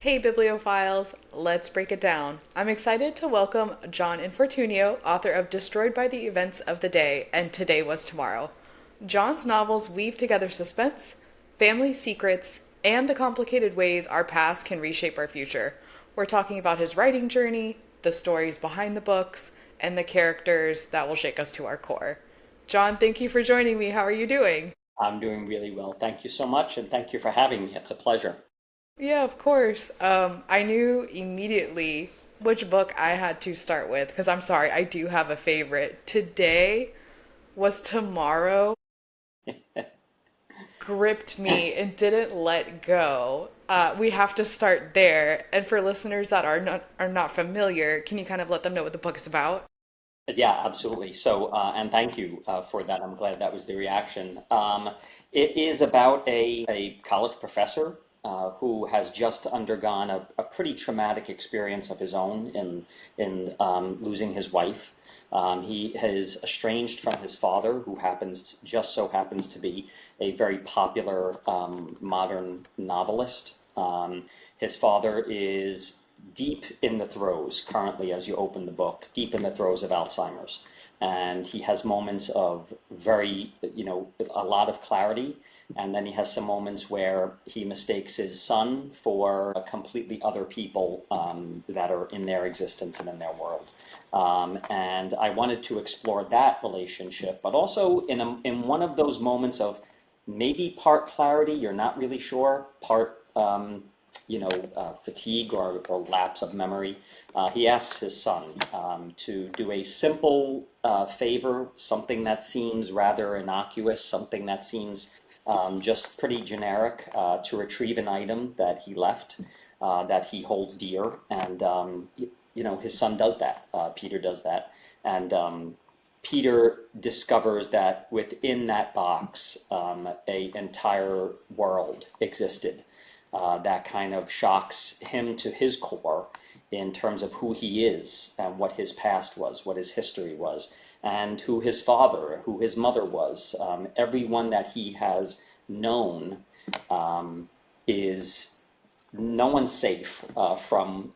Hey bibliophiles, let's break it down. I'm excited to welcome John Infortunio, author of Destroyed by the Events of the Day and Today Was Tomorrow. John's novels weave together suspense, family secrets, and the complicated ways our past can reshape our future. We're talking about his writing journey, the stories behind the books, and the characters that will shake us to our core. John, thank you for joining me. How are you doing? I'm doing really well. Thank you so much, and thank you for having me. It's a pleasure. Yeah, of course. I knew immediately which book I had to start with because I'm sorry, I do have a favorite. Today was tomorrow gripped me and didn't let go. We have to start there. And for listeners that are not familiar, can you kind of let them know what the book is about? Yeah, absolutely. And thank you for that. I'm glad that was the reaction. It is about a college professor who has just undergone a pretty traumatic experience of his own in losing his wife. He is estranged from his father, who just so happens to be a very popular modern novelist. His father is deep in the throes currently, as you open the book, deep in the throes of Alzheimer's. And he has moments of a lot of clarity. And then he has some moments where he mistakes his son for completely other people that are in their existence and in their world. And I wanted to explore that relationship, but also in one of those moments of maybe part clarity, you're not really sure, part fatigue or lapse of memory. He asks his son to do a simple favor, something that seems rather innocuous, something that seems just pretty generic, to retrieve an item that he left, that he holds dear. And, his son does that. Peter does that. And Peter discovers that within that box, a entire world existed that kind of shocks him to his core in terms of who he is and what his past was, what his history was, and who his father, who his mother was. Everyone that he has known is no one's safe from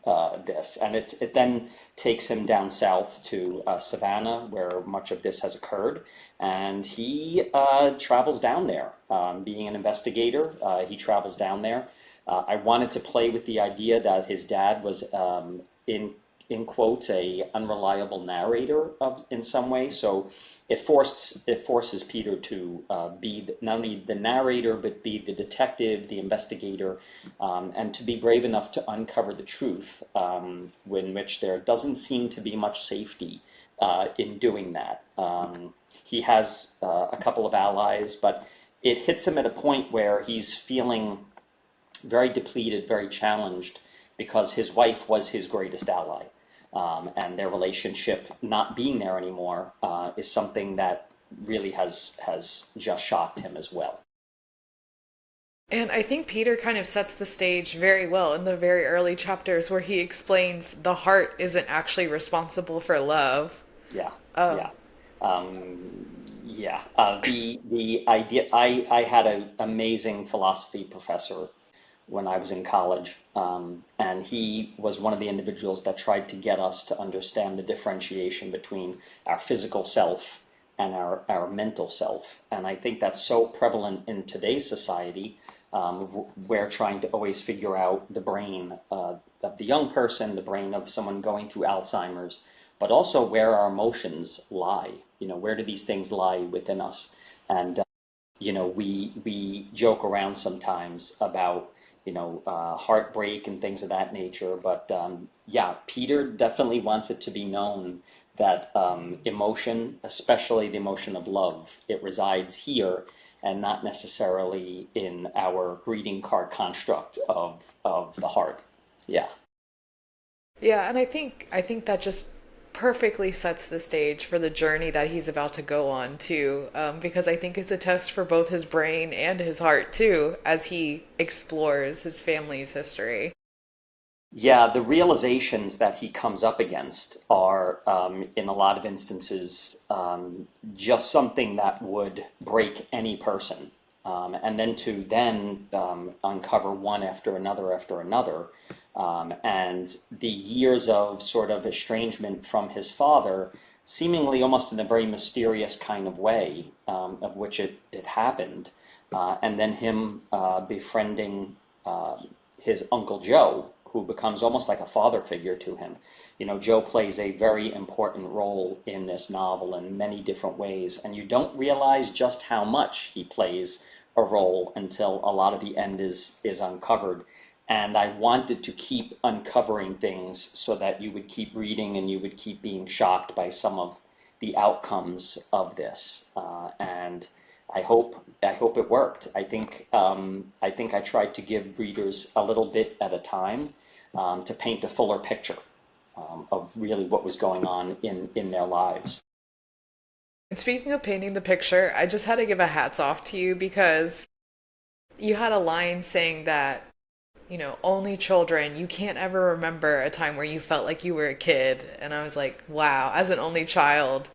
this. And it then takes him down south to Savannah, where much of this has occurred. And he travels down there. Being an investigator, he travels down there. I wanted to play with the idea that his dad was, in quotes, a unreliable narrator in some way. So it forces Peter to be not only the narrator but be the detective, the investigator, and to be brave enough to uncover the truth, in which there doesn't seem to be much safety in doing that. He has a couple of allies, but it hits him at a point where he's feeling very depleted, very challenged, because his wife was his greatest ally. And their relationship not being there anymore is something that really has just shocked him as well. And I think Peter kind of sets the stage very well in the very early chapters where he explains the heart isn't actually responsible for love. Yeah, Um, yeah, yeah. The idea. I had an amazing philosophy professor when I was in college, and he was one of the individuals that tried to get us to understand the differentiation between our physical self and our mental self. And I think that's so prevalent in today's society. We're trying to always figure out the brain of the young person, the brain of someone going through Alzheimer's, but also where our emotions lie. Where do these things lie within us? And we joke around sometimes about heartbreak and things of that nature. But yeah, Peter definitely wants it to be known that emotion, especially the emotion of love, it resides here and not necessarily in our greeting card construct of the heart. Yeah. yeah, and I think that just perfectly sets the stage for the journey that he's about to go on too, because I think it's a test for both his brain and his heart too, as he explores his family's history. Yeah, the realizations that he comes up against are, in a lot of instances, just something that would break any person. and then to uncover one after another, and the years of sort of estrangement from his father, seemingly almost in a very mysterious kind of way, of which it happened, and then him befriending his Uncle Joe, who becomes almost like a father figure to him. You know, Joe plays a very important role in this novel in many different ways, and you don't realize just how much he plays a role until a lot of the end is uncovered. And I wanted to keep uncovering things so that you would keep reading and you would keep being shocked by some of the outcomes of this. And I hope it worked. I think I tried to give readers a little bit at a time, to paint a fuller picture, of really what was going on in their lives. And speaking of painting the picture, I just had to give a hats off to you because you had a line saying that, only children, you can't ever remember a time where you felt like you were a kid. And I was like, wow, as an only child,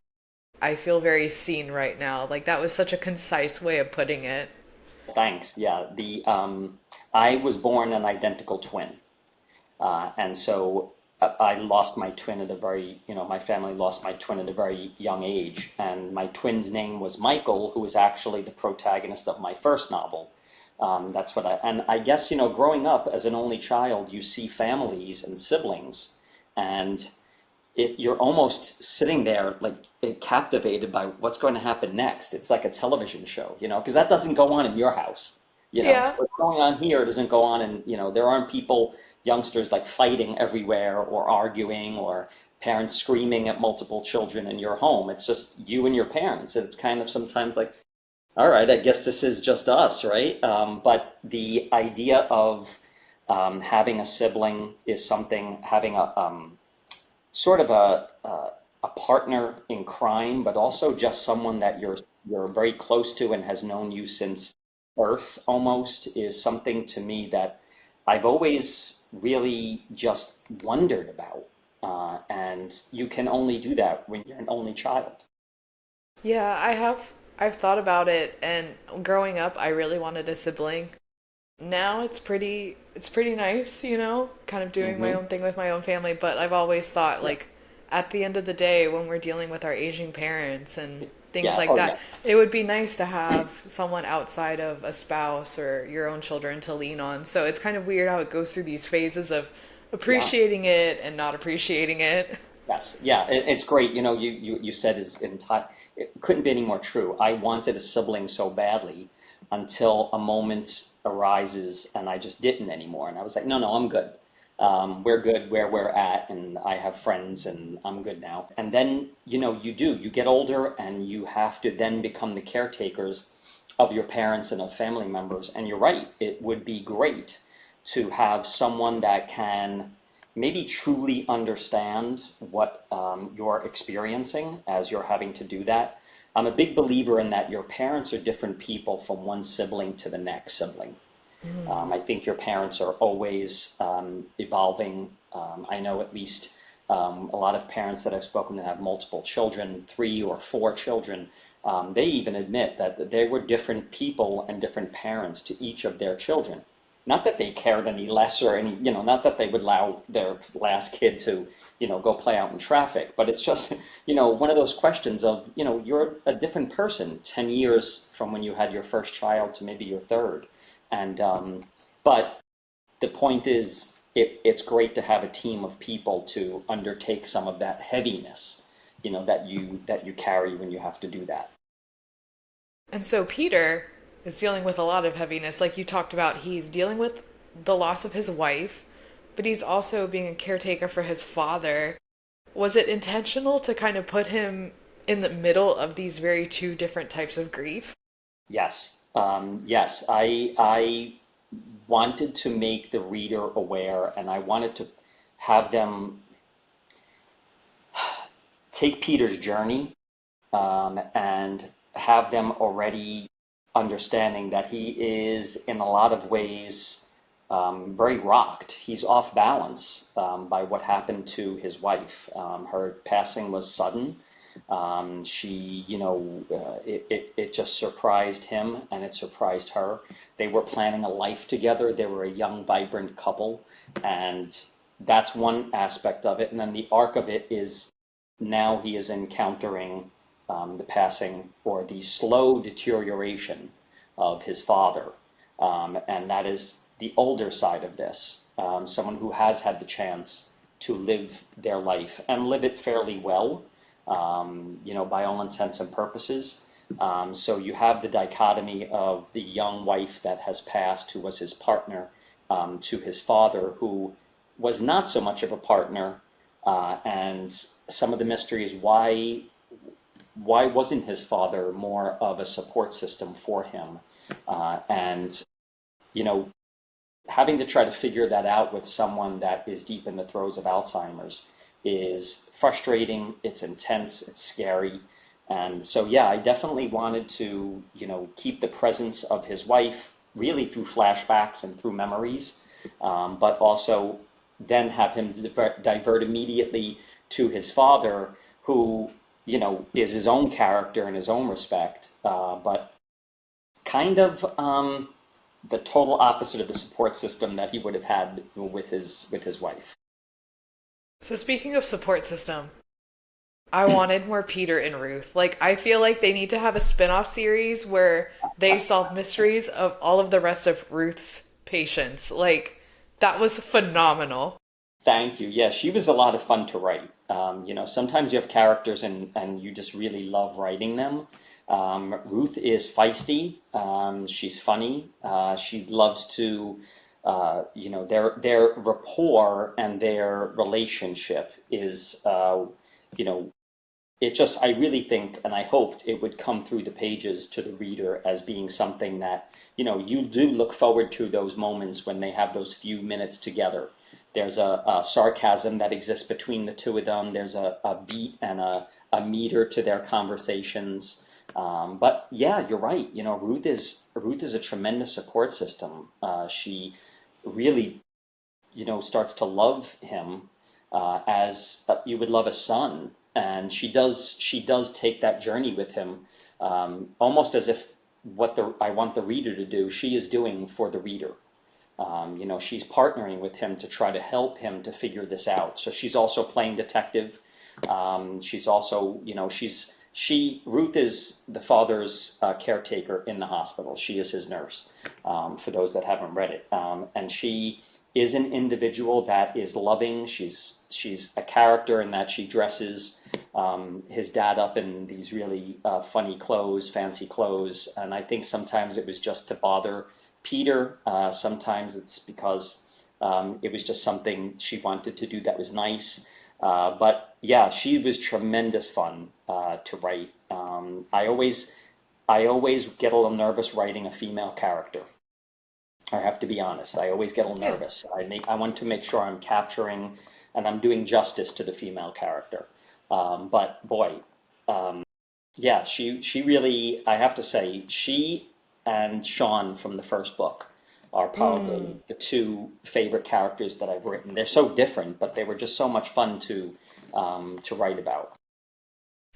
I feel very seen right now. Like that was such a concise way of putting it. Thanks. Yeah, the I was born an identical twin. And so I lost my twin at a very, my family lost my twin at a very young age. And my twin's name was Michael, who was actually the protagonist of my first novel. And I guess, growing up as an only child, you see families and siblings, and you're almost sitting there like captivated by what's going to happen next. It's like a television show, because that doesn't go on in your house. Yeah. What's going on here doesn't go on, and there aren't people, youngsters like fighting everywhere or arguing or parents screaming at multiple children in your home. It's just you and your parents, and it's kind of sometimes like, all right, I guess this is just us, right? But the idea of having a sibling is something, having a sort of a partner in crime, but also just someone that you're very close to and has known you since birth almost, is something to me that I've always really just wondered about. And you can only do that when you're an only child. Yeah, I've thought about it, and growing up I really wanted a sibling. Now it's pretty nice, kind of doing my Hmm. own thing with my own family, but I've always thought Yeah. like at the end of the day when we're dealing with our aging parents and things Yeah. like Oh, that, yeah. it would be nice to have someone outside of a spouse or your own children to lean on. So it's kind of weird how it goes through these phases of Yeah. appreciating it and not appreciating it. Yes, yeah, it's great. You said is entire. It couldn't be any more true. I wanted a sibling so badly until a moment arises and I just didn't anymore. And I was like, no, no, I'm good. We're good where we're at, and I have friends, and I'm good now. And then, you get older, and you have to then become the caretakers of your parents and of family members. And you're right, it would be great to have someone that can maybe truly understand what you're experiencing as you're having to do that. I'm a big believer in that your parents are different people from one sibling to the next sibling. I think your parents are always evolving. I know at least a lot of parents that I've spoken to have multiple children, 3 or 4 children. They even admit that they were different people and different parents to each of their children. Not that they cared any less or any, not that they would allow their last kid to, go play out in traffic, but it's just, one of those questions of, you're a different person 10 years from when you had your first child to maybe your third. And but the point is, it's great to have a team of people to undertake some of that heaviness, that you carry when you have to do that. And so Peter is dealing with a lot of heaviness. Like you talked about, he's dealing with the loss of his wife, but he's also being a caretaker for his father. Was it intentional to kind of put him in the middle of these very two different types of grief? Yes, yes. I wanted to make the reader aware, and I wanted to have them take Peter's journey, and have them already understanding that he is, in a lot of ways, very rocked. He's off balance by what happened to his wife. Her passing was sudden, It just surprised him and it surprised her. They were planning a life together. They were a young, vibrant couple, and that's one aspect of it. And then the arc of it is now he is encountering the passing or the slow deterioration of his father. And that is the older side of this. Someone who has had the chance to live their life and live it fairly well, by all intents and purposes. So you have the dichotomy of the young wife that has passed, who was his partner, to his father, who was not so much of a partner, and some of the mystery is why wasn't his father more of a support system for him? And you know, having to try to figure that out with someone that is deep in the throes of Alzheimer's is frustrating, it's intense, it's scary. And so, yeah, I definitely wanted to, keep the presence of his wife really through flashbacks and through memories, but also then have him divert immediately to his father, who, is his own character in his own respect, but kind of the total opposite of the support system that he would have had with his wife. So speaking of support system, I wanted more Peter and Ruth. Like, I feel like they need to have a spin-off series where they solve mysteries of all of the rest of Ruth's patients. Like, that was phenomenal. Thank you. Yeah, she was a lot of fun to write. Sometimes you have characters and you just really love writing them. Ruth is feisty. She's funny. She loves to, their rapport and their relationship is, you know, I really think, and I hoped it would come through the pages to the reader as being something that, you do look forward to those moments when they have those few minutes together. There's a sarcasm that exists between the two of them. There's a beat and a meter to their conversations. But yeah, you're right. Ruth is a tremendous support system. She really, starts to love him as you would love a son, and she does take that journey with him, almost as if what the I want the reader to do, she is doing for the reader. She's partnering with him to try to help him to figure this out. So she's also playing detective. She's also, Ruth is the father's caretaker in the hospital. She is his nurse, for those that haven't read it. And she is an individual that is loving. She's a character in that she dresses his dad up in these really funny clothes, fancy clothes. And I think sometimes it was just to bother Peter. Sometimes it's because it was just something she wanted to do that was nice. But yeah, she was tremendous fun to write. I always get a little nervous writing a female character. I have to be honest. I always get a little Yeah. nervous. I want to make sure I'm capturing and I'm doing justice to the female character. But boy, yeah, she really, I have to say, she and Sean from the first book are probably Mm. the two favorite characters that I've written. They're so different, but they were just so much fun to write about.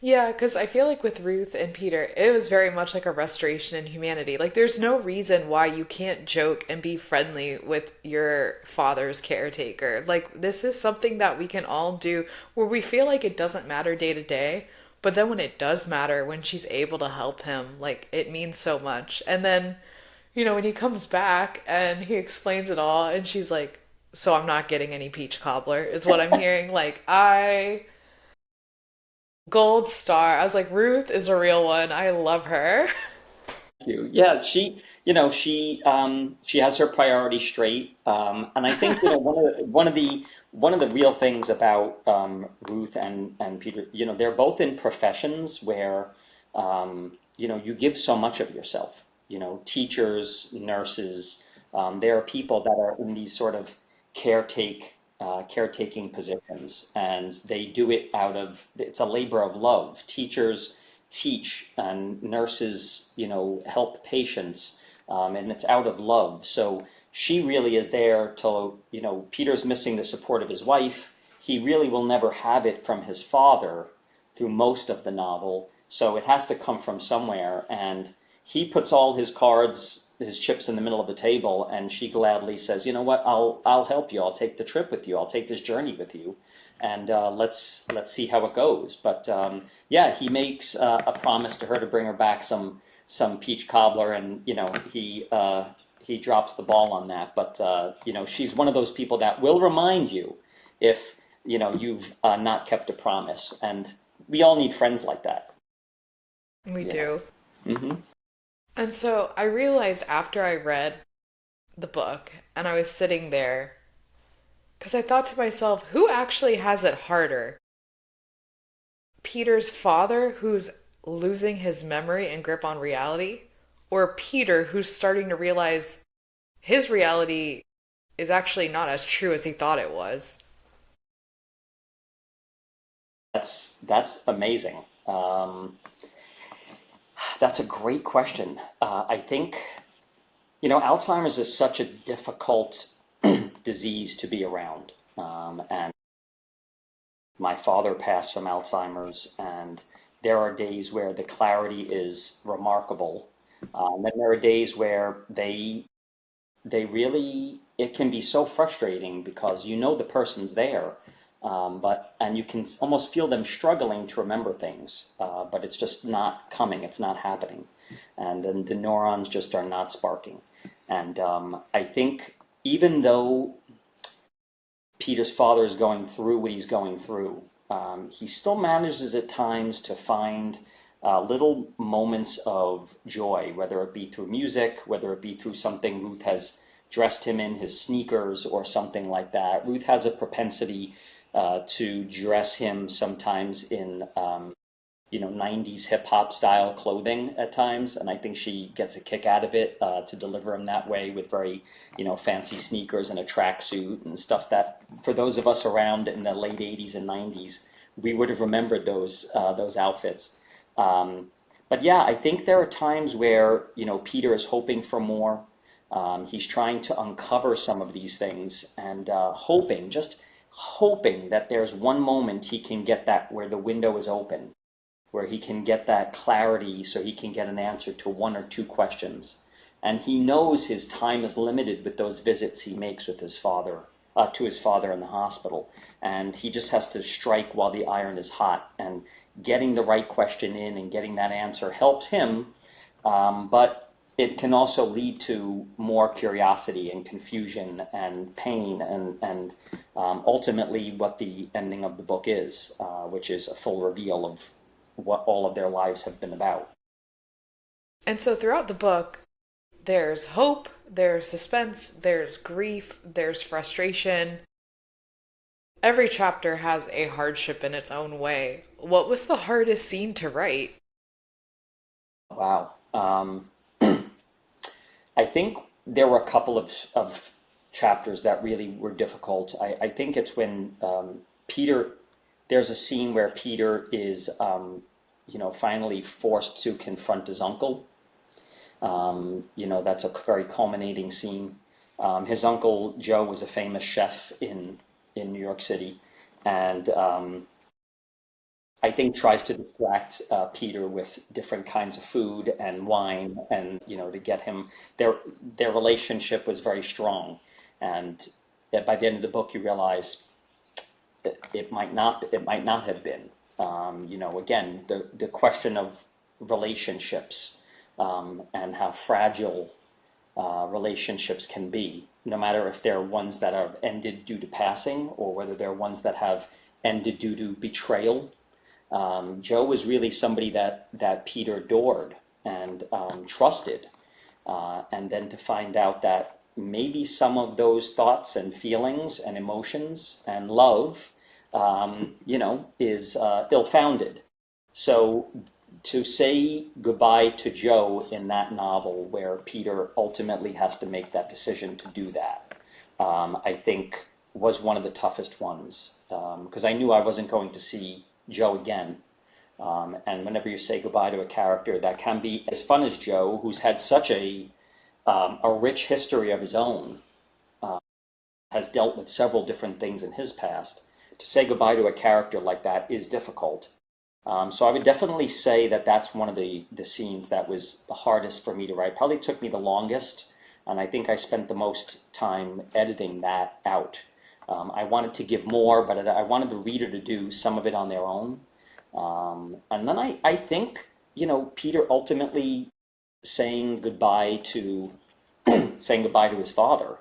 Yeah, because I feel like with Ruth and Peter, it was very much like a restoration in humanity. Like, there's no reason why you can't joke and be friendly with your father's caretaker. Like, this is something that we can all do where we feel like it doesn't matter day to day, but then when it does matter, when she's able to help him, like, it means so much. And then, when he comes back and he explains it all, and she's like, so I'm not getting any peach cobbler, is what I'm hearing. Like, gold star. I was like, Ruth is a real one. I love her. You. Yeah, she has her priorities straight, and I think one of the real things about Ruth and Peter, they're both in professions where you give so much of yourself. Teachers, nurses, there are people that are in these sort of caretaking positions, and they do it out of it's a labor of love. Teachers teach and nurses, help patients, and it's out of love. So she really is there till, Peter's missing the support of his wife. He really will never have it from his father. through most of the novel. So it has to come from somewhere. And he puts all his cards, his chips in the middle of the table, and she gladly says, "You know what? I'll help you. I'll take the trip with you. I'll take this journey with you, and let's see how it goes." But yeah, he makes a promise to her to bring her back some peach cobbler, and he drops the ball on that. But she's one of those people that will remind you if you've not kept a promise, and we all need friends like that. We You know. do. Hmm. And so I realized after I read the book and I was sitting there, because I thought to myself, who actually has it harder? Peter's father, who's losing his memory and grip on reality, or Peter, who's starting to realize his reality is actually not as true as he thought it was? That's amazing. That's a great question. I think Alzheimer's is such a difficult disease to be around, and my father passed from Alzheimer's, and there are days where the clarity is remarkable. Then there are days where they really it can be so frustrating because the person's there, but and you can almost feel them struggling to remember things, but it's just not coming, it's not happening, and then the neurons just are not sparking. And I think even though Peter's father is going through what he's going through, he still manages at times to find little moments of joy, whether it be through music, whether it be through something Ruth has dressed him in, his sneakers or something like that. Ruth has a propensity to dress him sometimes in 90s hip hop style clothing at times, and I think she gets a kick out of it, to deliver him that way with very fancy sneakers and a tracksuit and stuff that for those of us around in the late 80s and 90s we would have remembered those outfits. But yeah, I think there are times where Peter is hoping for more. He's trying to uncover some of these things and just hoping that there's one moment he can get that where the window is open, where he can get that clarity so he can get an answer to one or two questions. And he knows his time is limited with those visits he makes with his father, to his father in the hospital. And he just has to strike while the iron is hot. And getting the right question in and getting that answer helps him, but it can also lead to more curiosity and confusion and pain and ultimately what the ending of the book is, which is a full reveal of what all of their lives have been about. And so throughout the book, there's hope, there's suspense, there's grief, there's frustration. Every chapter has a hardship in its own way. What was the hardest scene to write? Wow. I think there were a couple of chapters that really were difficult. I think it's when Peter, there's a scene where Peter is, finally forced to confront his uncle. That's a very culminating scene. His uncle Joe was a famous chef in New York City, and I think tries to distract Peter with different kinds of food and wine, and to get him. Their relationship was very strong, and by the end of the book, you realize it might not have been. Again, the question of relationships, and how fragile relationships can be, no matter if they're ones that have ended due to passing or whether they're ones that have ended due to betrayal. Joe was really somebody that Peter adored and trusted, and then to find out that maybe some of those thoughts and feelings and emotions and love, is ill-founded. So to say goodbye to Joe in that novel, where Peter ultimately has to make that decision to do that, I think was one of the toughest ones, because I knew I wasn't going to see Joe again. And whenever you say goodbye to a character that can be as fun as Joe, who's had such a rich history of his own, has dealt with several different things in his past, to say goodbye to a character like that is difficult. So I would definitely say that that's one of the scenes that was the hardest for me to write. Probably took me the longest, and I think I spent the most time editing that out. I wanted to give more, but I wanted the reader to do some of it on their own. And then I think, Peter ultimately saying goodbye to saying goodbye to his father.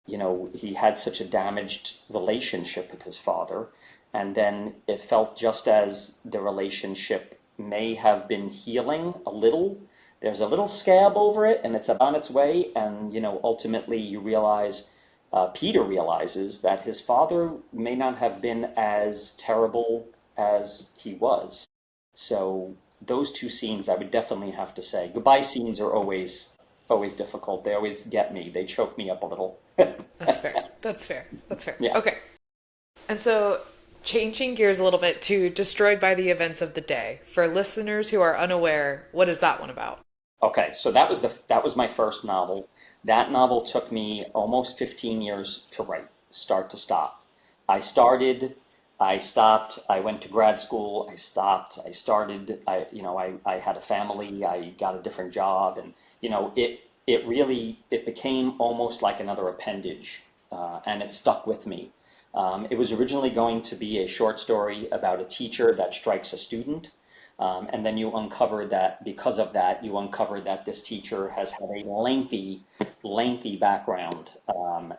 He had such a damaged relationship with his father, and then it felt just as the relationship may have been healing a little. There's a little scab over it, and it's on its way. And ultimately, you realize, Peter realizes that his father may not have been as terrible as he was. So those two scenes, I would definitely have to say, goodbye scenes are always difficult. They always get me. They choke me up a little. That's fair. That's fair. That's fair. Yeah. Okay. And so, changing gears a little bit to Destroyed by the Events of the Day. For listeners who are unaware, what is that one about? Okay, so that was my first novel. That novel took me almost 15 years to write, start to stop. I started, I stopped, I went to grad school, I stopped, I started, I had a family, I got a different job, and it became almost like another appendage, and it stuck with me. It was originally going to be a short story about a teacher that strikes a student. And then you uncover that because of that, you uncover that this teacher has had a lengthy background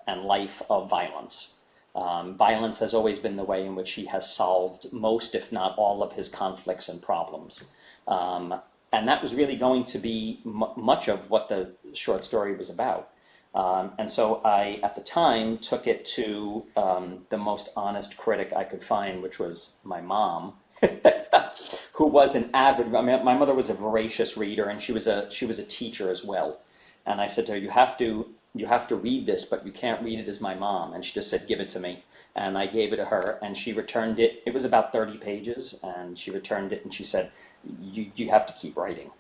and life of violence. Violence has always been the way in which he has solved most, if not all, of his conflicts and problems. Um, and that was really going to be much of what the short story was about. And so I, at the time, took it to the most honest critic I could find, which was my mom, who was an avid. I mean, my mother was a voracious reader, and she was a teacher as well. And I said to her, "You have to read this, but you can't read it as my mom." And she just said, "Give it to me." And I gave it to her, and she returned it. It was about 30 pages, and she returned it, and she said, "You have to keep writing.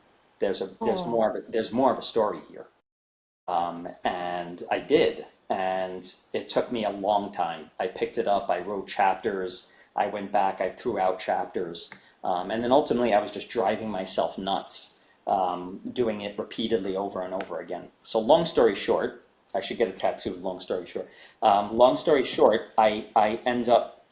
Oh. There's more of a story here." And I did. And it took me a long time. I picked it up, I wrote chapters, I went back, I threw out chapters. And then ultimately, I was just driving myself nuts, doing it repeatedly over and over again. So, long story short, I should get a tattoo, long story short. Long story short, I end up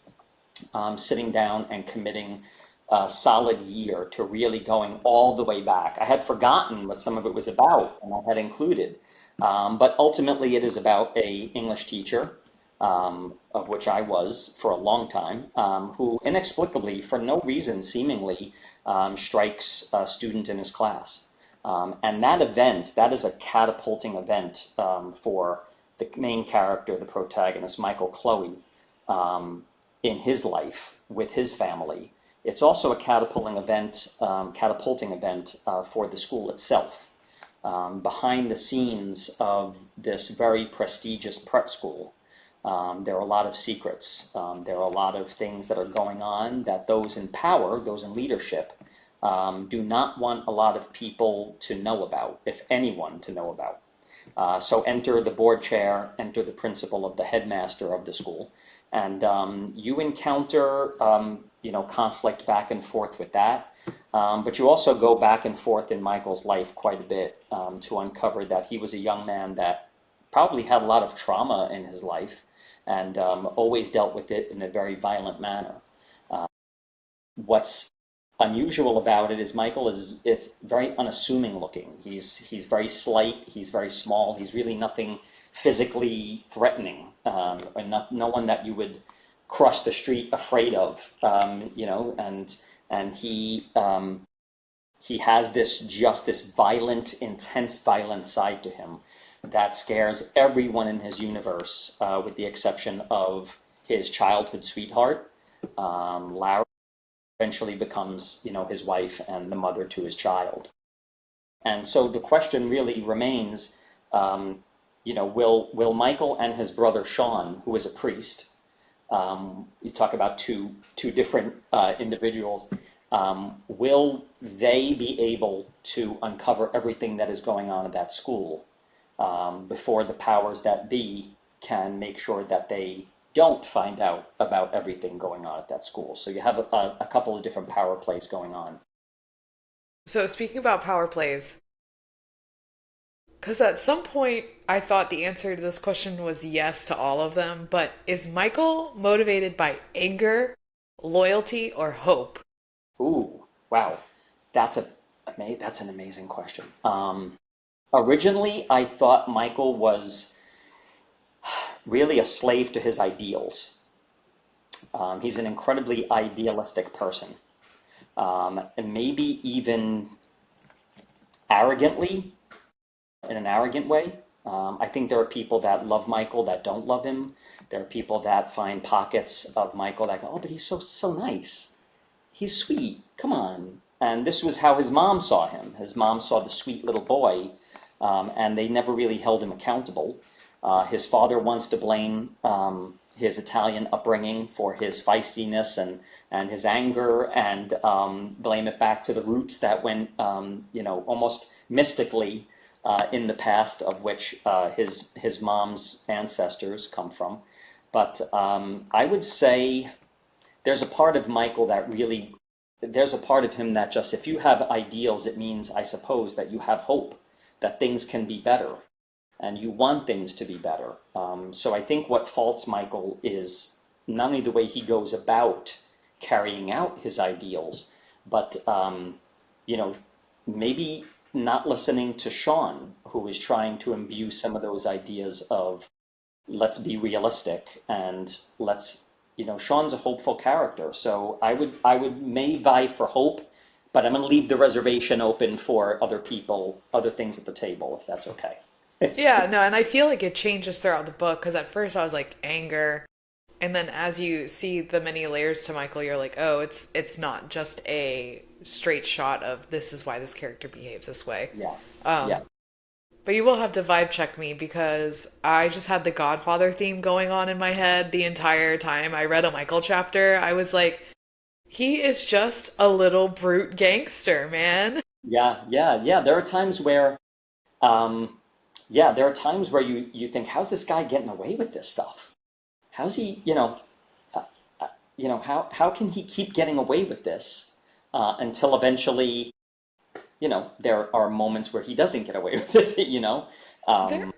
sitting down and committing a solid year to really going all the way back. I had forgotten what some of it was about, and I had included. But ultimately, it is about a English teacher, of which I was for a long time, who inexplicably, for no reason seemingly, strikes a student in his class. And that is a catapulting event for the main character, the protagonist, Michael Chloe, um, in his life with his family. It's also a catapulting event for the school itself. Behind the scenes of this very prestigious prep school, there are a lot of secrets. There are a lot of things that are going on that those in power, those in leadership, do not want a lot of people to know about, if anyone to know about. So enter the board chair, enter the principal of the headmaster of the school, and you encounter conflict back and forth with that. But you also go back and forth in Michael's life quite a bit to uncover that he was a young man that probably had a lot of trauma in his life and always dealt with it in a very violent manner. What's unusual about it is Michael is it's very unassuming looking. He's very slight. He's very small. He's really nothing physically threatening, and no one that you would cross the street afraid of. And he has this violent, intense, violent side to him that scares everyone in his universe, with the exception of his childhood sweetheart, Larry. Eventually becomes, his wife and the mother to his child. And so the question really remains, will Michael and his brother Sean, who is a priest, you talk about two different individuals, will they be able to uncover everything that is going on at that school before the powers that be can make sure that they don't find out about everything going on at that school. So you have a couple of different power plays going on. So speaking about power plays, because at some point I thought the answer to this question was yes to all of them, but is Michael motivated by anger, loyalty, or hope? Ooh, wow, that's a that's an amazing question. Originally, I thought Michael was really a slave to his ideals. He's an incredibly idealistic person, and maybe even arrogantly, in an arrogant way. I think there are people that love Michael that don't love him. There are people that find pockets of Michael that go, "Oh, but he's so nice. He's sweet. Come on." And this was how his mom saw him. His mom saw the sweet little boy, and they never really held him accountable. His father wants to blame his Italian upbringing for his feistiness and his anger, and blame it back to the roots that went, almost mystically in the past, of which his mom's ancestors come from. But I would say there's a part of Michael that really, there's a part of him that just, if you have ideals, it means, I suppose, that you have hope, that things can be better, and you want things to be better. So I think what faults Michael is not only the way he goes about carrying out his ideals, but maybe not listening to Sean, who is trying to imbue some of those ideas of, let's be realistic, and let's, Sean's a hopeful character. So I would may vie for hope, but I'm going to leave the reservation open for other people, other things at the table, if that's okay. Yeah, no, and I feel like it changes throughout the book because at first I was like anger, and then as you see the many layers to Michael, you're like, oh, it's not just a straight shot of this is why this character behaves this way. Yeah, Um, yeah. but you will have to vibe check me because I just had the Godfather theme going on in my head the entire time I read a Michael chapter. I was like, he is just a little brute gangster, man. Yeah, yeah, yeah. Um, there are times where you think, how's this guy getting away with this stuff? How's he, uh, how can he keep getting away with this until eventually, there are moments where he doesn't get away with it. There Um,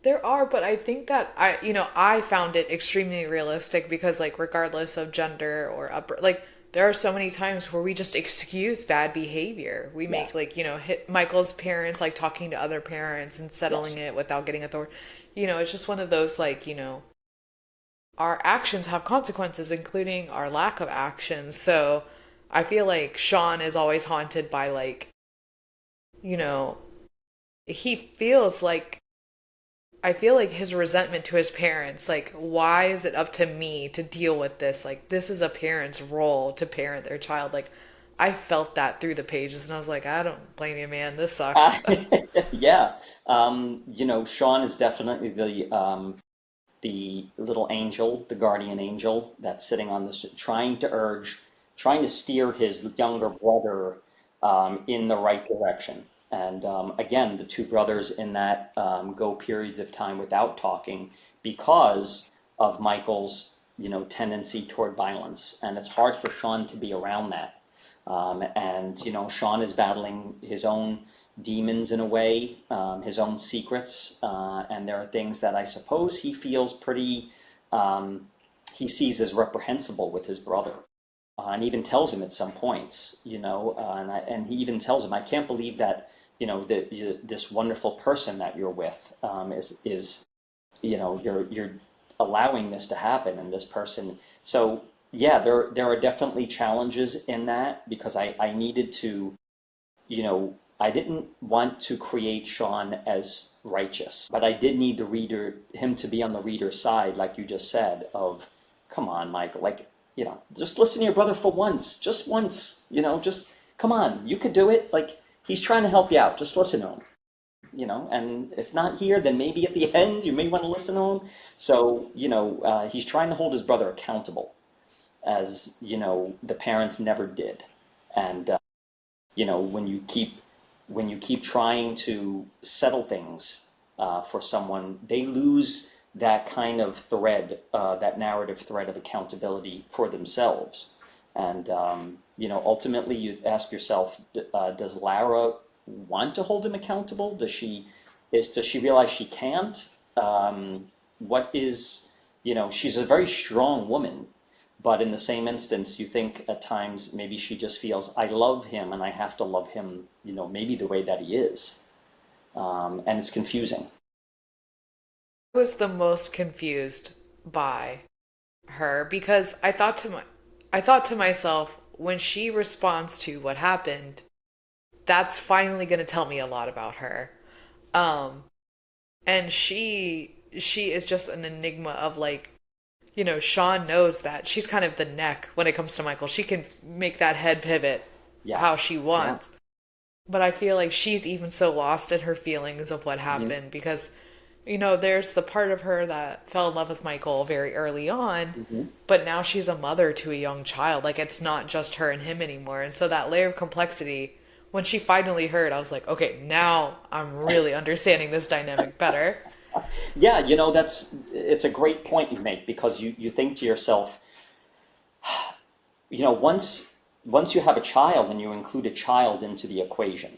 there are, but I think that I found it extremely realistic because like regardless of gender or upper like there are so many times where we just excuse bad behavior. We yeah, make like, hit Michael's parents like talking to other parents and yes. settling it without getting authority. It's just one of those like, our actions have consequences, including our lack of actions. So I feel like Sean is always haunted by like, you know, he feels like I feel like his resentment to his parents, like, why is it up to me to deal with this? Like, this is a parent's role to parent their child. Like, I felt that through the pages, and I was like, I don't blame you, man. This Uh, sucks. yeah. Sean is definitely the little angel, the guardian angel that's sitting on this, trying to steer his younger brother in the right direction. And again, the two brothers in that go periods of time without talking because of Michael's, tendency toward violence. And it's hard for Sean to be around that. And Sean is battling his own demons in a way, his own secrets, and there are things that I suppose he feels pretty, he sees as reprehensible with his brother, and even tells him at some points, and he even tells him, "I can't believe that, that this wonderful person that you're with is you're allowing this to happen, and this person." So yeah, there are definitely challenges in that because I needed to, I didn't want to create Sean as righteous, but I did need him to be on the reader's side, like you just said, of, come on, Michael, like, just listen to your brother for once, just once, just come on, you could do it. Like, he's trying to help you out, just listen to him, and if not here, then maybe at the end, you may want to listen to him. So, he's trying to hold his brother accountable, as, the parents never did. And, you know when you keep when you keep trying to settle things for someone, they lose that kind of thread, that narrative thread of accountability for themselves. And, ultimately you ask yourself, does Lara want to hold him accountable? Does she realize she can't? What is, she's a very strong woman, but in the same instance, you think at times maybe she just feels, I love him and I have to love him, maybe the way that he is. And it's confusing. I was the most confused by her because I thought to myself when she responds to what happened, that's finally going to tell me a lot about her. Um and she is just an enigma of like, Sean knows that she's kind of the neck when it comes to Michael. She can make that head pivot Yeah. how she Yeah. wants. But I feel like she's even so lost in her feelings of what Hmm. happened because, there's the part of her that fell in love with Michael very early on, Hmm. but now she's a mother to a young child. Like it's not just her and him anymore. And so that layer of complexity, when she finally heard, I was like, okay, now I'm really understanding this dynamic better. Yeah, it's a great point you make because you think to yourself, once you have a child and you include a child into the equation,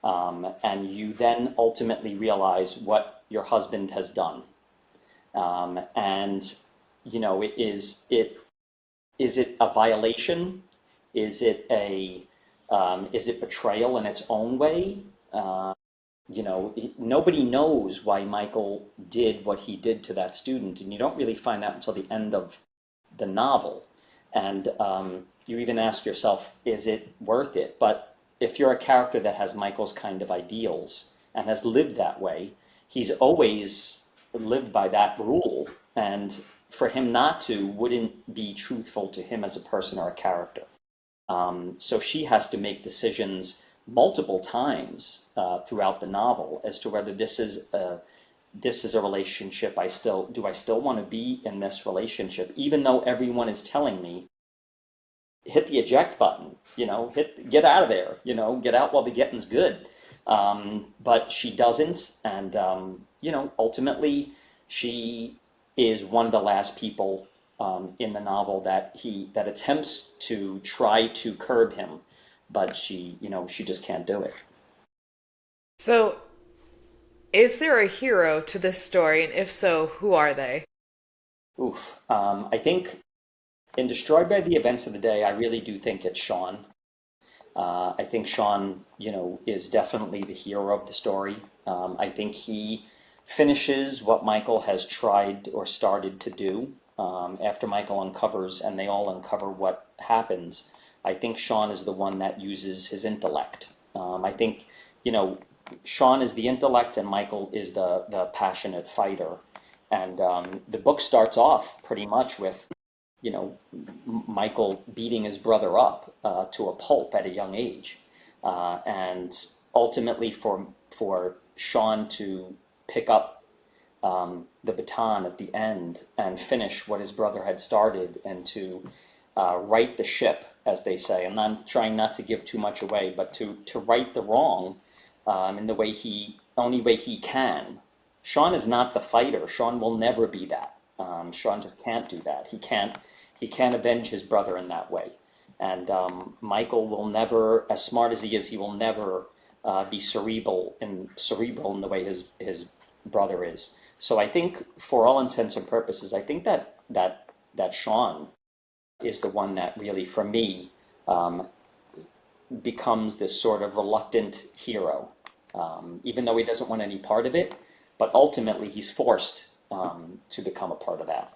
and you then ultimately realize what your husband has done, and is it a violation? Is it a is it betrayal in its own way? Nobody knows why Michael did what he did to that student, and you don't really find out until the end of the novel. And you even ask yourself, is it worth it? But if you're a character that has Michael's kind of ideals and has lived that way, he's always lived by that rule. And for him not to wouldn't be truthful to him as a person or a character. So she has to make decisions multiple times throughout the novel as to whether this is a relationship I still want to be in this relationship, even though everyone is telling me hit the eject button, get out of there, get out while the getting's good. But she doesn't, and ultimately she is one of the last people in the novel that attempts to try to curb him, but she just can't do it. So, is there a hero to this story? And if so, who are they? Oof. I think in Destroyed by the Events of the Day, I really do think it's Sean. I think Sean, is definitely the hero of the story. I think he finishes what Michael has tried or started to do. After Michael uncovers, and they all uncover what happens, I think Sean is the one that uses his intellect. I think, you know, Sean is the intellect, and Michael is the passionate fighter. And the book starts off pretty much with Michael beating his brother up to a pulp at a young age, and ultimately for Sean to pick up the baton at the end and finish what his brother had started, and to right the ship, as they say. And I'm trying not to give too much away, but to right the wrong in the only way he can. Sean is not the fighter. Sean will never be that. Sean just can't do that. He can't avenge his brother in that way. And Michael will never, as smart as he is, he will never be cerebral in the way his brother is. So I think, for all intents and purposes, I think that Sean is the one that really, for me, um, becomes this sort of reluctant hero, even though he doesn't want any part of it. But ultimately, he's forced to become a part of that.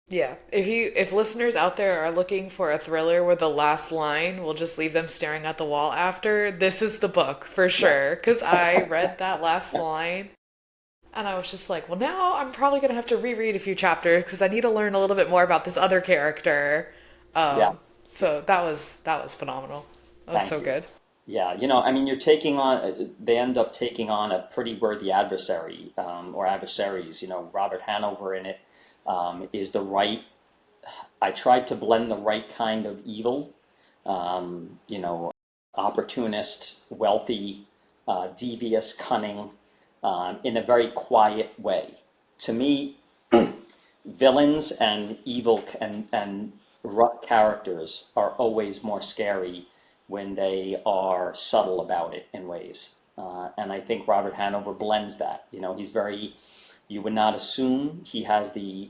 Yeah. If listeners out there are looking for a thriller where the last line will just leave them staring at the wall after, this is the book for Yeah. sure. Because I read that last line and I was just like, well, now I'm probably gonna have to reread a few chapters because I need to learn a little bit more about this other character. Yeah. So that was phenomenal. That was Thank so you. good. Yeah, I mean, they end up taking on a pretty worthy adversary, or adversaries. Robert Hanover in it is I tried to blend the right kind of evil, opportunist, wealthy, devious, cunning, in a very quiet way. To me, villains and evil and rough characters are always more scary when they are subtle about it in ways. And I think Robert Hanover blends that. You know, he's very, you would not assume he has the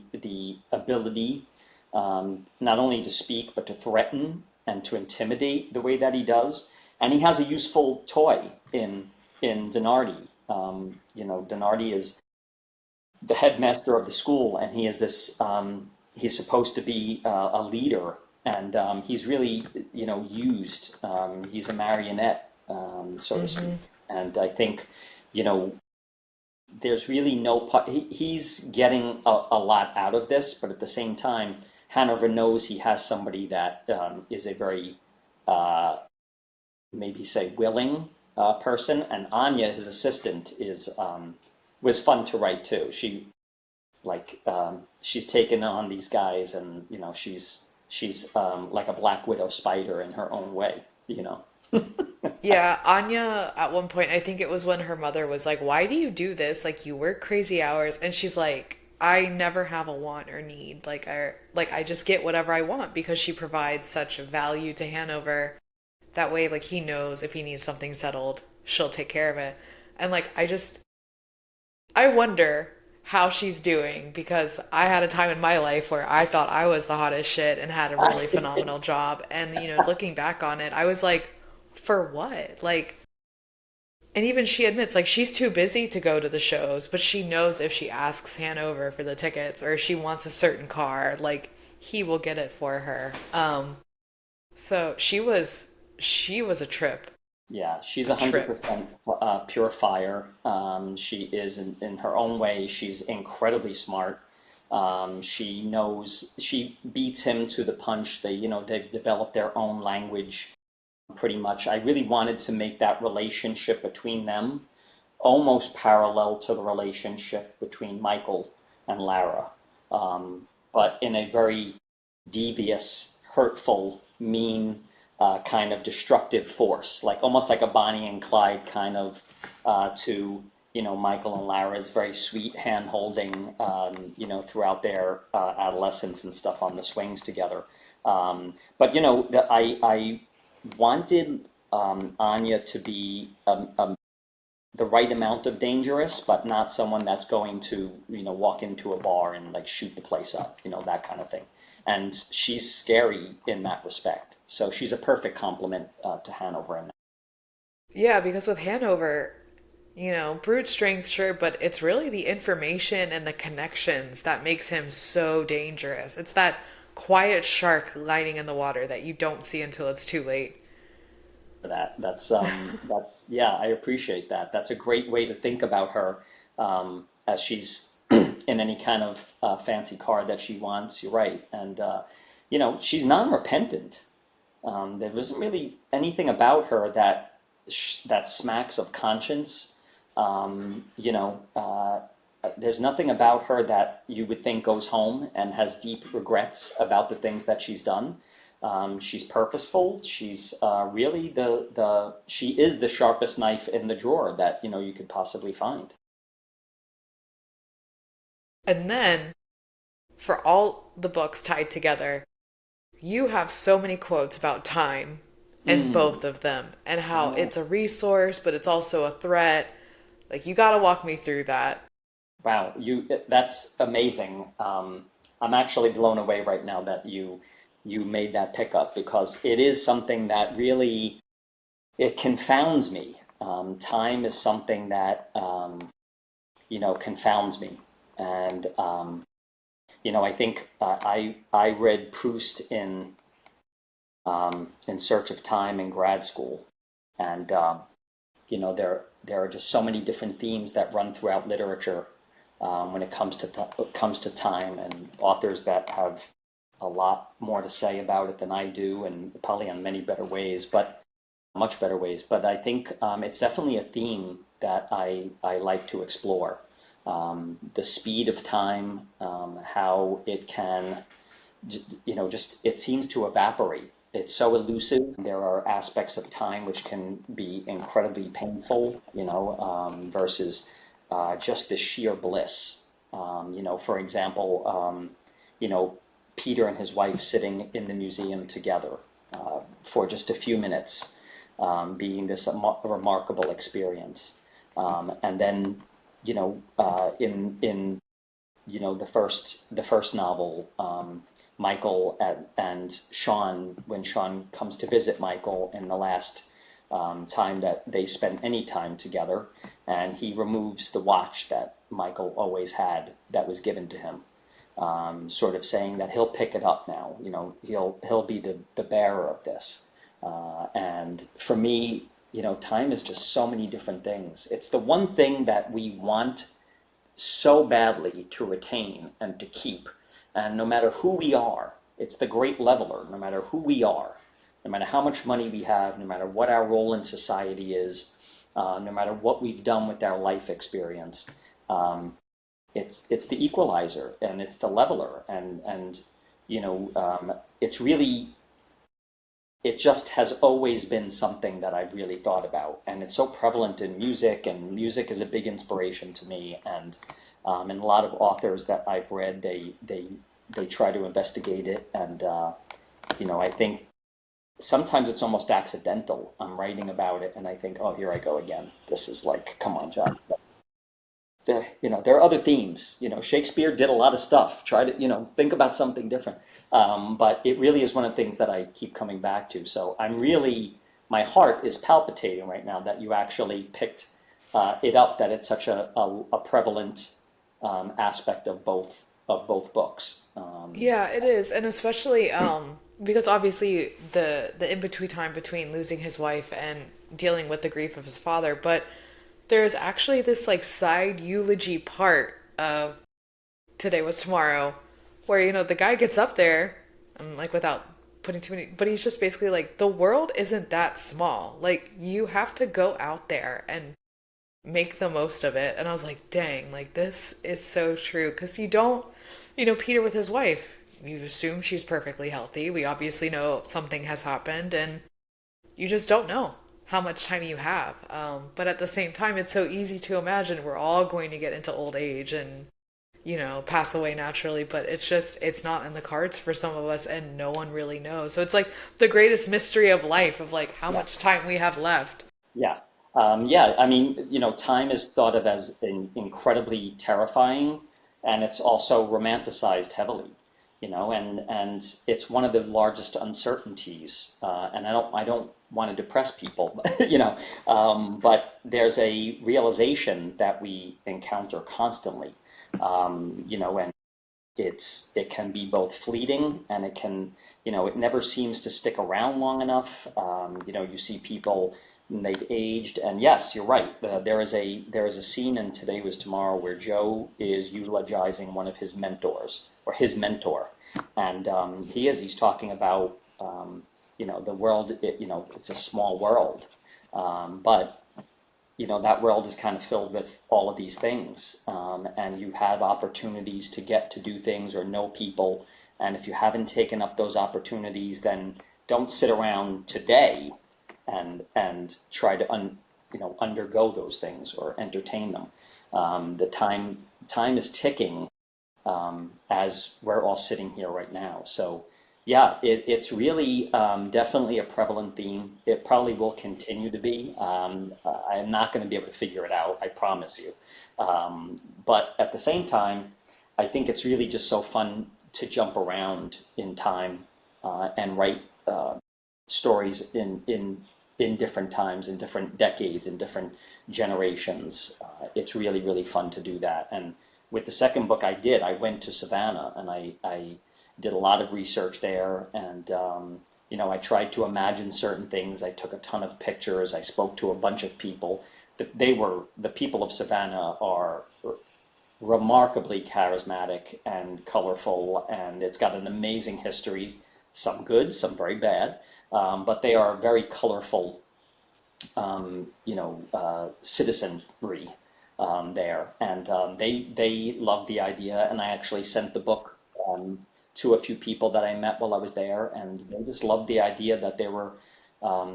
ability not only to speak but to threaten and to intimidate the way that he does. And he has a useful toy in Donardi. You know, Donardi is the headmaster of the school, and he is this. He's supposed to be a leader, and he's really, you know, used. He's a marionette, so to speak. And I think, you know, there's really no part. He's getting a lot out of this, but at the same time, Hanover knows he has somebody that is a very maybe say willing person, and Anya, his assistant, is was fun to write too. She's taken on these guys, and you know she's like a Black Widow spider in her own way. You know. Yeah, Anya, at one point, I think it was when her mother was like, "Why do you do this? Like, you work crazy hours." And she's like, "I never have a want or need. I just get whatever I want because she provides such value to Hanover. That way, like, he knows if he needs something settled, she'll take care of it." And like, I wonder how she's doing because I had a time in my life where I thought I was the hottest shit and had a really phenomenal job. And, looking back on it, I was like, for what? Like, and even she admits, like, she's too busy to go to the shows, but she knows if she asks Hanover for the tickets or if she wants a certain car, like, he will get it for her. So she was a trip. Yeah, she's A a hundred trip. percent pure fire. She is in her own way. She's incredibly smart. She knows she beats him to the punch. They've developed their own language pretty much. I really wanted to make that relationship between them almost parallel to the relationship between Michael and Lara, but in a very devious, hurtful, mean, kind of destructive force, like almost like a Bonnie and Clyde kind of to Michael and Lara's very sweet hand holding throughout their adolescence and stuff on the swings together. But I wanted Anya to be the right amount of dangerous, but not someone that's going to, walk into a bar and like shoot the place up, that kind of thing. And she's scary in that respect. So she's a perfect complement to Hanover in that. Yeah, because with Hanover, brute strength, sure, but it's really the information and the connections that makes him so dangerous. It's that quiet shark lining in the water that you don't see until it's too late. For that. That's yeah, I appreciate that. That's a great way to think about her as she's in any kind of fancy car that she wants. You're right, and she's non-repentant. There isn't really anything about her that smacks of conscience. There's nothing about her that you would think goes home and has deep regrets about the things that she's done. She's purposeful. She's really she is the sharpest knife in the drawer that you could possibly find. And then, for all the books tied together, you have so many quotes about time in Mm, both of them and how yeah. it's a resource, but it's also a threat. Like, you gotta walk me through that. Wow, that's amazing. I'm actually blown away right now that you made that pickup because it is something that really it confounds me. Time is something that confounds me, and I think I read Proust in Search of Time in grad school, and there are just so many different themes that run throughout literature when it comes to time, and authors that have a lot more to say about it than I do, and probably on many better ways, but much better ways. But I think it's definitely a theme that I like to explore. The speed of time, how it can, just it seems to evaporate. It's so elusive. There are aspects of time which can be incredibly painful, versus just the sheer bliss. For example, you know, Peter and his wife sitting in the museum together for just a few minutes, being this a remarkable experience. And then, in the first novel, Michael and Sean, when Sean comes to visit Michael in the last time that they spend any time together, and he removes the watch that Michael always had that was given to him, sort of saying that he'll pick it up now. He'll be the bearer of this. And for me, time is just so many different things. It's the one thing that we want so badly to retain and to keep. And no matter who we are, it's the great leveler, no matter who we are, no matter how much money we have, no matter what our role in society is, no matter what we've done with our life experience, it's the equalizer and it's the leveler. And it's really, it just has always been something that I've really thought about, and it's so prevalent in music, and music is a big inspiration to me. And a lot of authors that I've read, they try to investigate it, and I think sometimes it's almost accidental. I'm writing about it, and I think, oh, here I go again. This is like, come on, John. There are other themes. Shakespeare did a lot of stuff. Try to, think about something different. But it really is one of the things that I keep coming back to. So my heart is palpitating right now that you actually picked it up, that it's such a prevalent aspect of both books. Yeah, it is, and especially because obviously the in between time between losing his wife and dealing with the grief of his father, but there's actually this like side eulogy part of Today Was Tomorrow, where the guy gets up there, and like without putting too many, but he's just basically like, the world isn't that small. Like you have to go out there and make the most of it. And I was like, dang, like this is so true. Because you don't, Peter with his wife, you assume she's perfectly healthy. We obviously know something has happened, and you just don't know how much time you have. But at the same time, it's so easy to imagine we're all going to get into old age and, pass away naturally. But it's not in the cards for some of us, and no one really knows. So it's like the greatest mystery of life of like how Yeah. much time we have left. Yeah. Yeah. I mean, time is thought of as incredibly terrifying, and it's also romanticized heavily, and it's one of the largest uncertainties. And I don't want to depress people, but, but there's a realization that we encounter constantly, and it can be both fleeting, and it never seems to stick around long enough. You see people, and they've aged, and yes, you're right. There is a scene in Today Was Tomorrow where Joe is eulogizing one of his mentors, or his mentor, and he's talking about the world. It's a small world, but that world is kind of filled with all of these things. And you have opportunities to get to do things or know people. And if you haven't taken up those opportunities, then don't sit around today and try to undergo those things or entertain them. The time is ticking, as we're all sitting here right now. So, yeah, it's really definitely a prevalent theme. It probably will continue to be. I'm not going to be able to figure it out, I promise you. But at the same time, I think it's really just so fun to jump around in time and write stories in different times, in different decades, in different generations. It's really, really fun to do that. And with the second book I went to Savannah, and I did a lot of research there, and I tried to imagine certain things. I took a ton of pictures. I spoke to a bunch of people. The people of Savannah are remarkably charismatic and colorful, and it's got an amazing history, some good, some very bad, but they are very colorful, citizenry there, and they loved the idea. And I actually sent the book to a few people that I met while I was there, and they just loved the idea that they were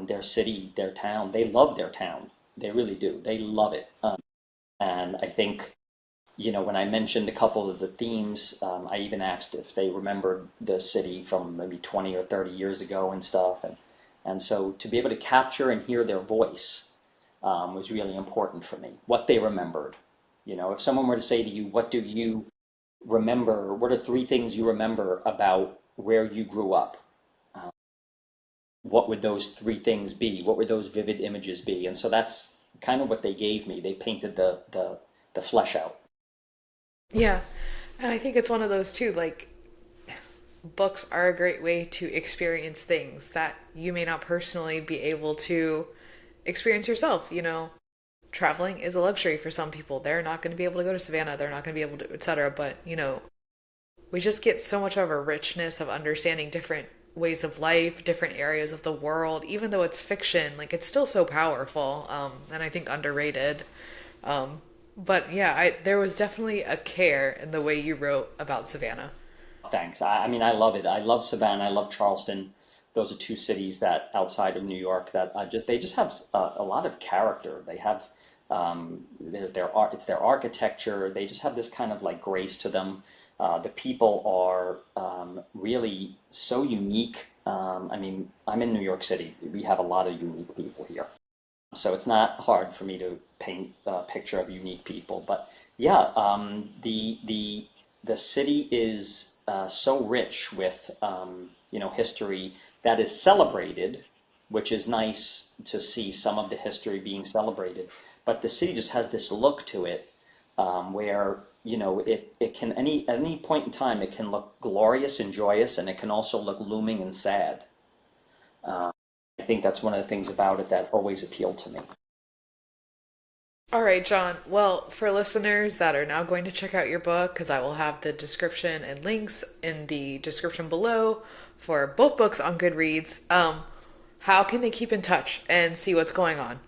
their city, their town. They love their town. They really do. They love it, and I think when I mentioned a couple of the themes, I even asked if they remembered the city from maybe 20 or 30 years ago and stuff. And so to be able to capture and hear their voice was really important for me, what they remembered. If someone were to say to you, what do you remember? What are three things you remember about where you grew up? What would those three things be? What would those vivid images be? And so that's kind of what they gave me. They painted the flesh out. Yeah. And I think it's one of those too, like books are a great way to experience things that you may not personally be able to experience yourself. Traveling is a luxury for some people. They're not going to be able to go to Savannah, they're not going to be able to, etc. But, we just get so much of a richness of understanding different ways of life, different areas of the world. Even though it's fiction, like it's still so powerful, and I think underrated. But yeah, there was definitely a care in the way you wrote about Savannah. Thanks. I mean, I love it. I love Savannah. I love Charleston. Those are two cities that outside of New York that they just have a lot of character. They have their art. It's their architecture. They just have this kind of like grace to them. The people are really so unique. I mean, I'm in New York City. We have a lot of unique people here. So it's not hard for me to paint a picture of unique people. But yeah, the city is so rich with history that is celebrated, which is nice to see some of the history being celebrated. But the city just has this look to it where it can at any point in time it can look glorious and joyous, and it can also look looming and sad. I think that's one of the things about it that always appealed to me. All right, John. Well, for listeners that are now going to check out your book, because I will have the description and links in the description below for both books on Goodreads, how can they keep in touch and see what's going on?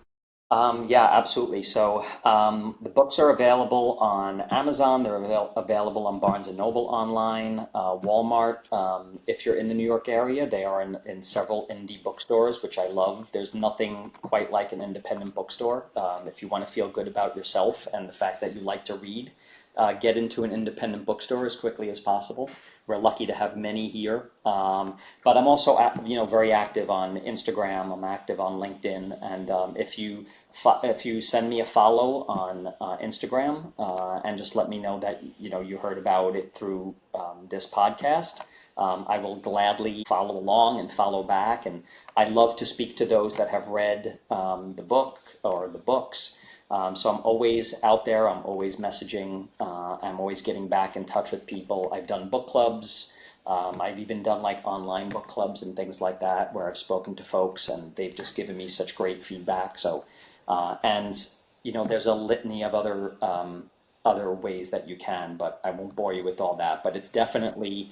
Yeah, absolutely. So the books are available on Amazon. They're available on Barnes and Noble online, Walmart. If you're in the New York area, they are in several indie bookstores, which I love. There's nothing quite like an independent bookstore. If you want to feel good about yourself and the fact that you like to read, get into an independent bookstore as quickly as possible. We're lucky to have many here. But I'm also, very active on Instagram. I'm active on LinkedIn, and if you send me a follow on Instagram and just let me know that you heard about it through this podcast. I will gladly follow along and follow back, and I love to speak to those that have read the book or the books. So I'm always out there. I'm always messaging. I'm always getting back in touch with people. I've done book clubs. I've even done like online book clubs and things like that where I've spoken to folks and they've just given me such great feedback. So, and there's a litany of other ways that you can, but I won't bore you with all that. But it's definitely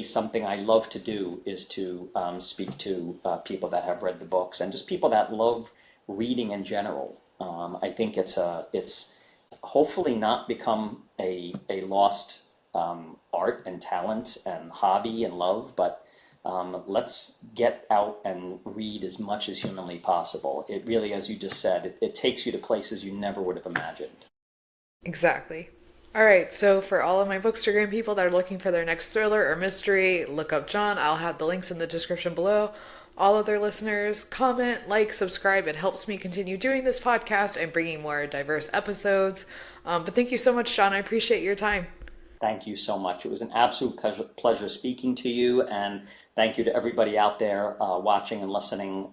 something I love to do is to speak to people that have read the books and just people that love reading in general. I think it's hopefully not become a lost art and talent and hobby and love, but let's get out and read as much as humanly possible. It really, as you just said, it takes you to places you never would have imagined. Exactly. All right, so for all of my Bookstagram people that are looking for their next thriller or mystery, look up John. I'll have the links in the description below. All other listeners, comment, like, subscribe. It helps me continue doing this podcast and bringing more diverse episodes. But thank you so much, John. I appreciate your time. Thank you so much. It was an absolute pleasure speaking to you, and thank you to everybody out there watching and listening.